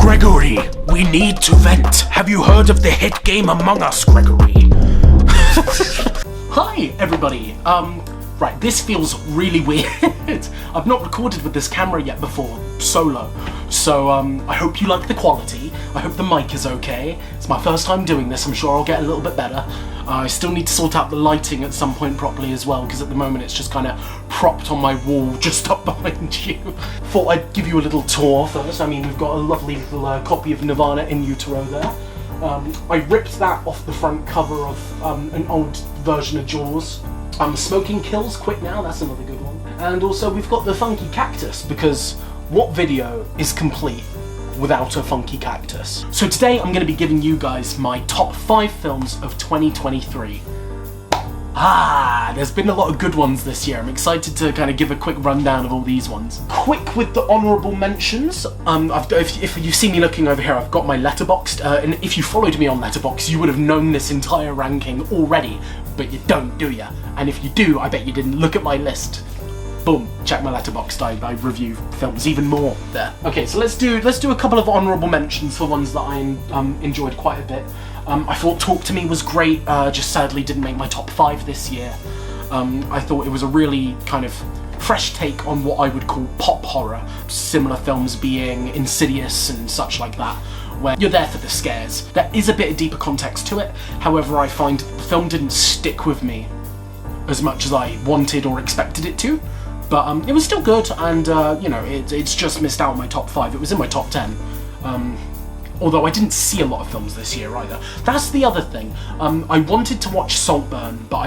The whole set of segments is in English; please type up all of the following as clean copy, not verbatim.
Gregory, we need to vent. Have you heard of the hit game Among Us, Gregory? Hi, everybody. Right, this feels really weird. I've not recorded with this camera yet before, solo. So, I hope you like the quality. I hope the mic is okay. It's my first time doing this, I'm sure I'll get a little bit better. I still need to sort out the lighting at some point properly as well, because at the moment it's just kind of propped on my wall just up behind you. Thought I'd give you a little tour first. I mean, we've got a lovely little copy of Nirvana in utero there. I ripped that off the front cover of an old version of Jaws. Smoking Kills Quick Now, that's another good one. And also we've got the funky cactus, because what video is complete without a funky cactus? So today I'm going to be giving you guys my top 5 films of 2023. There's been a lot of good ones this year. I'm excited to kind of give a quick rundown of all these ones. Quick with the honourable mentions. If you've seen me looking over here, I've got my Letterboxd, and if you followed me on Letterboxd, you would have known this entire ranking already, but you don't, do ya? And if you do, I bet you didn't look at my list. Boom, check my Letterboxd, I review films even more there. Okay, so let's do a couple of honourable mentions for ones that I enjoyed quite a bit. I thought Talk to Me was great, just sadly didn't make my top 5 this year. I thought it was a really kind of fresh take on what I would call pop horror, similar films being Insidious and such like that, where you're there for the scares. There is a bit of deeper context to it, however I find the film didn't stick with me as much as I wanted or expected it to. But it was still good, and you know, it's just missed out on my top 5. It was in my top 10. Although I didn't see a lot of films this year either. That's the other thing. I wanted to watch Saltburn, but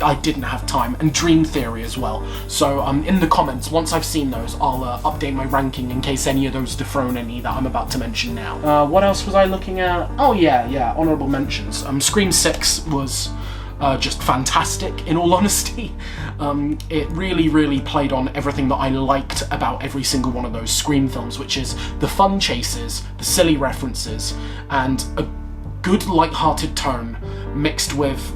I didn't have time, and Dream Theory as well. So in the comments, once I've seen those, I'll update my ranking in case any of those dethrone any that I'm about to mention now. What else was I looking at? Oh yeah, honourable mentions. Scream 6 was just fantastic, in all honesty. It really played on everything that I liked about every single one of those Scream films, which is the fun chases, the silly references, and a good light-hearted tone mixed with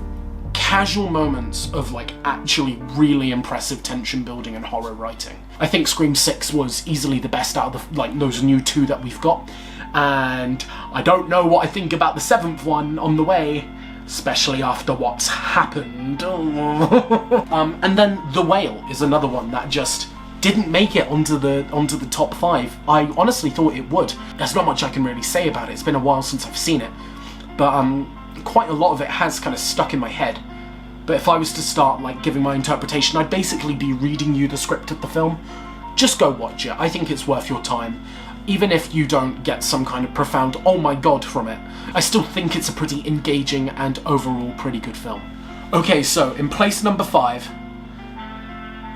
casual moments of like actually really impressive tension building and horror writing. I think Scream 6 was easily the best out of those new 2 that we've got, and I don't know what I think about the 7th one on the way, especially after what's happened. And then The Whale is another one that just didn't make it onto the top 5. I honestly thought it would. There's not much I can really say about it. It's been a while since I've seen it, but quite a lot of it has kind of stuck in my head. But if I was to start like giving my interpretation, I'd basically be reading you the script of the film. Just go watch it. I think it's worth your time. Even if you don't get some kind of profound oh my god from it, I still think it's a pretty engaging and overall pretty good film. Okay, so in place number 5,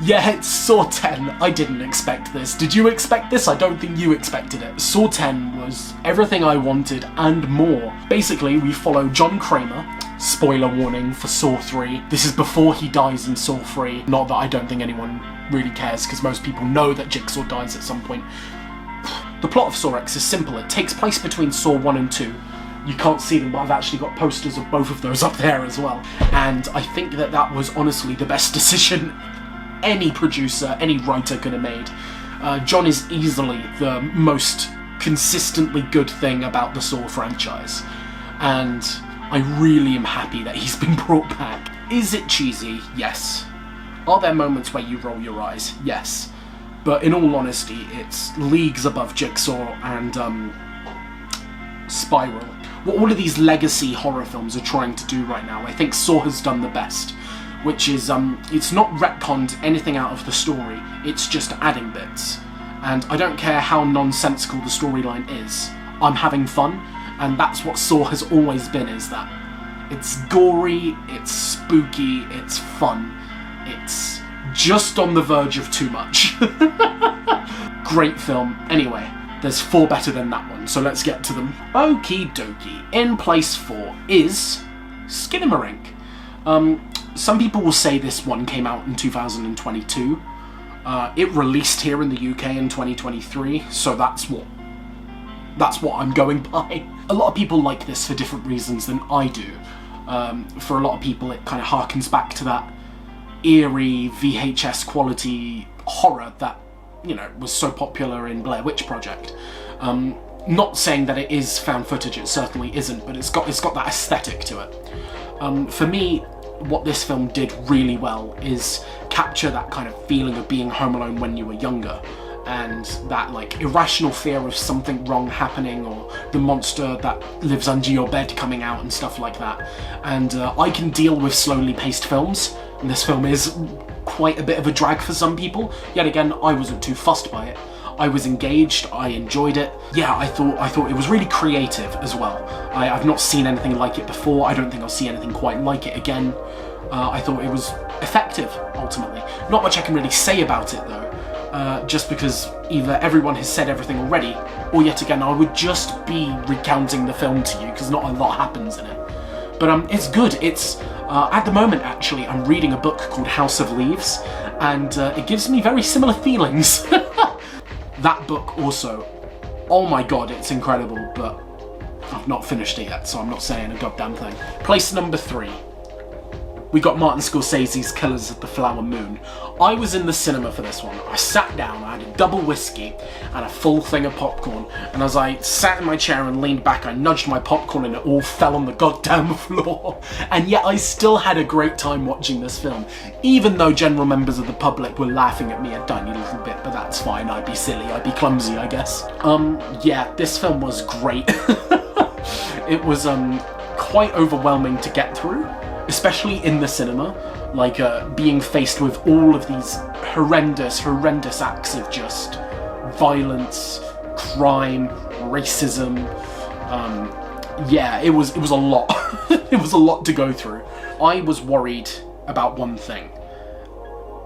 yeah, it's Saw 10. I didn't expect this. Did you expect this? I don't think you expected it. Saw 10 was everything I wanted and more. Basically, we follow John Kramer. Spoiler warning for Saw 3. This is before he dies in Saw 3. Not that I don't think anyone really cares, because most people know that Jigsaw dies at some point. The plot of Saw X is simple. It takes place between Saw 1 and 2. You can't see them, but I've actually got posters of both of those up there as well. And I think that was honestly the best decision any producer, any writer could have made. John is easily the most consistently good thing about the Saw franchise. And I really am happy that he's been brought back. Is it cheesy? Yes. Are there moments where you roll your eyes? Yes. But in all honesty, it's leagues above Jigsaw and Spiral. What all of these legacy horror films are trying to do right now, I think Saw has done the best, which is it's not retconned anything out of the story, it's just adding bits. And I don't care how nonsensical the storyline is, I'm having fun, and that's what Saw has always been, is that. It's gory, it's spooky, it's fun, it's just on the verge of too much. Great film. Anyway, there's 4 better than that one, so let's get to them. Okie dokie. In place 4 is Skinamarink. Some people will say this one came out in 2022. It released here in the UK in 2023, so that's what I'm going by. A lot of people like this for different reasons than I do. For a lot of people, it kind of harkens back to that eerie VHS quality horror that, you know, was so popular in Blair Witch Project. Not saying that it is found footage, it certainly isn't, but it's got that aesthetic to it. For me, what this film did really well is capture that kind of feeling of being home alone when you were younger, and that like irrational fear of something wrong happening, or the monster that lives under your bed coming out and stuff like that. And I can deal with slowly paced films, and this film is quite a bit of a drag for some people. Yet again, I wasn't too fussed by it. I was engaged, I enjoyed it. Yeah, I thought it was really creative as well. I've not seen anything like it before. I don't think I'll see anything quite like it again. I thought it was effective, ultimately. Not much I can really say about it though, just because either everyone has said everything already, or yet again I would just be recounting the film to you, because not a lot happens in it. But it's good. It's, at the moment actually, I'm reading a book called House of Leaves, and it gives me very similar feelings. That book also, oh my god, it's incredible, but I've not finished it yet, so I'm not saying a goddamn thing. Place number 3. We got Martin Scorsese's Killers of the Flower Moon. I was in the cinema for this one. I sat down, I had a double whiskey and a full thing of popcorn, and as I sat in my chair and leaned back, I nudged my popcorn and it all fell on the goddamn floor. And yet I still had a great time watching this film, even though general members of the public were laughing at me a tiny little bit, but that's fine. I'd be silly, I'd be clumsy, I guess. Yeah, this film was great. It was quite overwhelming to get through, especially in the cinema, like being faced with all of these horrendous acts of just violence, crime, racism. Yeah, it was a lot. It was a lot to go through. I was worried about one thing,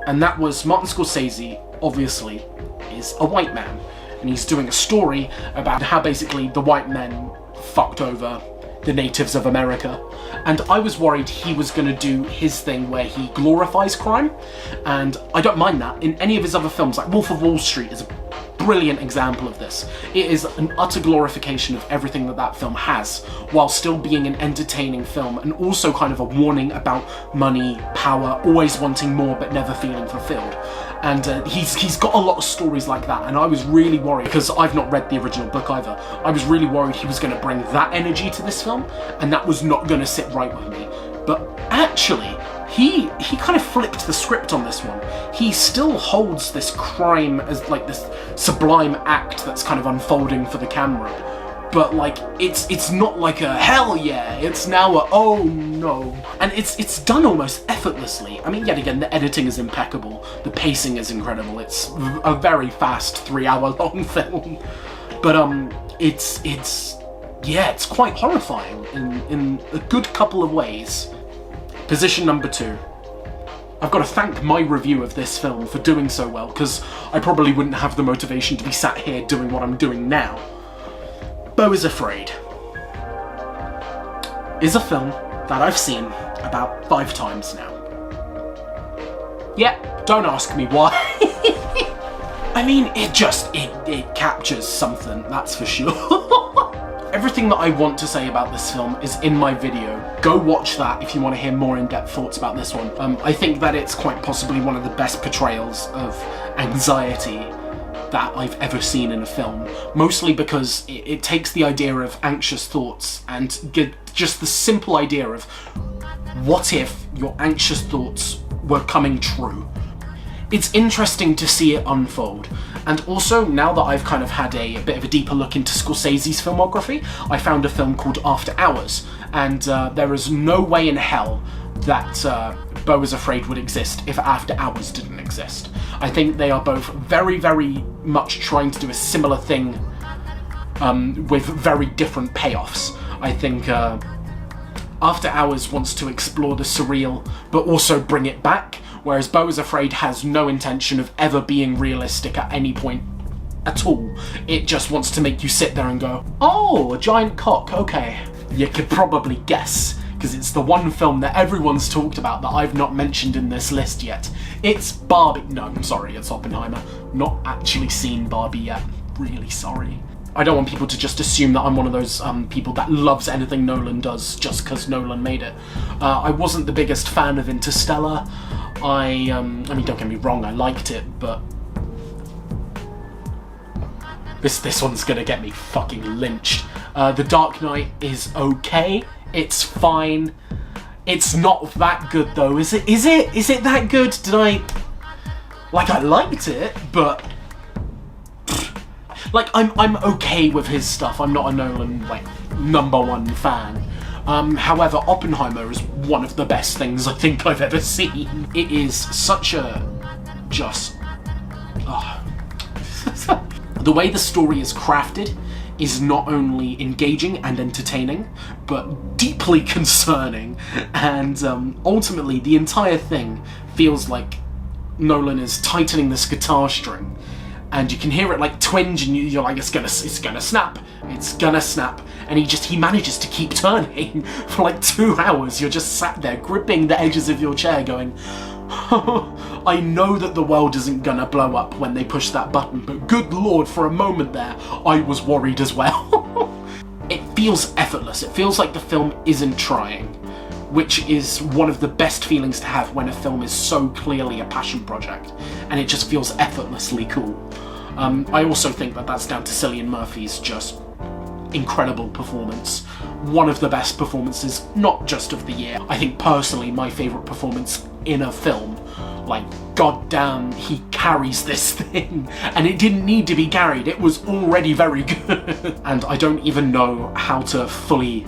and that was Martin Scorsese, obviously, is a white man, and he's doing a story about how basically the white men fucked over the natives of America, and I was worried he was going to do his thing where he glorifies crime, and I don't mind that. In any of his other films, like Wolf of Wall Street is a brilliant example of this. It is an utter glorification of everything that film has, while still being an entertaining film, and also kind of a warning about money, power, always wanting more but never feeling fulfilled. And he's got a lot of stories like that, and I was really worried, because I've not read the original book either. I was really worried he was going to bring that energy to this film, and that was not going to sit right with me. But actually, he kind of flipped the script on this one. He still holds this crime as like this sublime act that's kind of unfolding for the camera, but like it's not like a hell yeah, it's now a oh no, and it's done almost effortlessly. I mean, yet again, the editing is impeccable, the pacing is incredible. It's a very fast 3-hour long film, but it's quite horrifying in a good couple of ways. Position number 2. I've got to thank my review of this film for doing so well, because I probably wouldn't have the motivation to be sat here doing what I'm doing now. Beau is Afraid is a film that I've seen about 5 times now. Yeah, don't ask me why. I mean, it captures something, that's for sure. Everything that I want to say about this film is in my video. Go watch that if you want to hear more in-depth thoughts about this one. I think that it's quite possibly one of the best portrayals of anxiety that I've ever seen in a film, mostly because it takes the idea of anxious thoughts and just the simple idea of what if your anxious thoughts were coming true. It's interesting to see it unfold, and also now that I've kind of had a bit of a deeper look into Scorsese's filmography, I found a film called After Hours, and there is no way in hell that Beau is Afraid would exist if After Hours didn't exist. I think they are both very, very much trying to do a similar thing with very different payoffs. I think After Hours wants to explore the surreal but also bring it back, whereas Beau is Afraid has no intention of ever being realistic at any point at all. It just wants to make you sit there and go, oh, a giant cock, okay. You could probably guess, because it's the one film that everyone's talked about that I've not mentioned in this list yet. It's Barbie. No, I'm sorry, it's Oppenheimer. Not actually seen Barbie yet. Really sorry. I don't want people to just assume that I'm one of those people that loves anything Nolan does just because Nolan made it. I wasn't the biggest fan of Interstellar. I mean, don't get me wrong, I liked it, but This one's gonna get me fucking lynched. The Dark Knight is okay. It's fine. It's not that good though, is it? Is it that good? I liked it, but like I'm okay with his stuff. I'm not a Nolan like #1 fan. However, Oppenheimer is one of the best things I think I've ever seen. It is such a the way the story is crafted is not only engaging and entertaining, but deeply concerning, and ultimately the entire thing feels like Nolan is tightening this guitar string, and you can hear it like twinge, and you're like, it's gonna snap, and he manages to keep turning for like 2 hours. You're just sat there gripping the edges of your chair going, I know that the world isn't gonna blow up when they push that button, but good lord, for a moment there, I was worried as well. It feels effortless. It feels like the film isn't trying, which is one of the best feelings to have when a film is so clearly a passion project, and it just feels effortlessly cool. I also think that that's down to Cillian Murphy's just incredible performance. One of the best performances, not just of the year. I think personally my favourite performance in a film. Like, goddamn, he carries this thing, and it didn't need to be carried, it was already very good. And I don't even know how to fully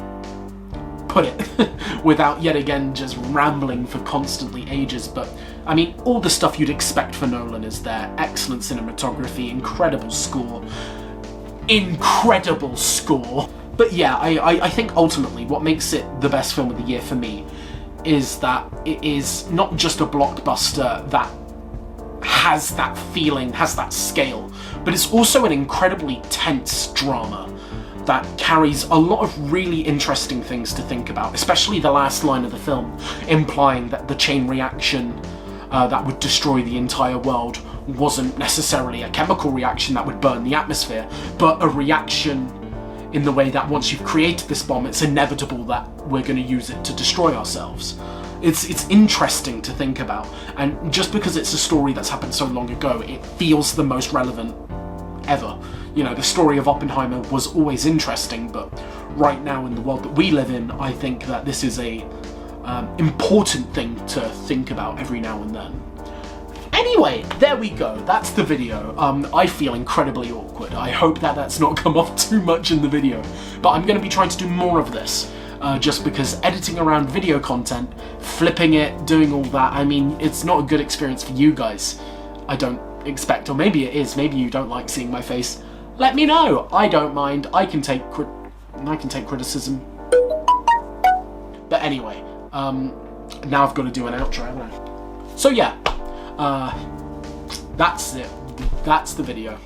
put it without yet again just rambling for constantly ages, but I mean, all the stuff you'd expect for Nolan is there. Excellent cinematography, incredible score. But yeah, I think ultimately what makes it the best film of the year for me is that it is not just a blockbuster that has that feeling, has that scale, but it's also an incredibly tense drama that carries a lot of really interesting things to think about, especially the last line of the film, implying that the chain reaction that would destroy the entire world wasn't necessarily a chemical reaction that would burn the atmosphere, but a reaction in the way that once you've created this bomb, it's inevitable that we're going to use it to destroy ourselves. It's interesting to think about, and just because it's a story that's happened so long ago, it feels the most relevant ever. You know, the story of Oppenheimer was always interesting, but right now in the world that we live in, I think that this is a important thing to think about every now and then. Anyway, there we go, that's the video. I feel incredibly awkward. I hope that that's not come off too much in the video, but I'm going to be trying to do more of this, just because editing around video content, flipping it, doing all that, I mean, it's not a good experience for you guys, I don't expect, or maybe it is, maybe you don't like seeing my face. Let me know, I don't mind, I can take criticism. But anyway, now I've got to do an outro, haven't I? So yeah, that's it. That's the video.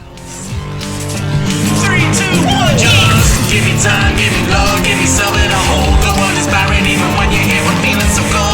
3, 2, 1, just give me time, give me love, give me something to hold. The world is barren even when you're here, I'm feeling so cold.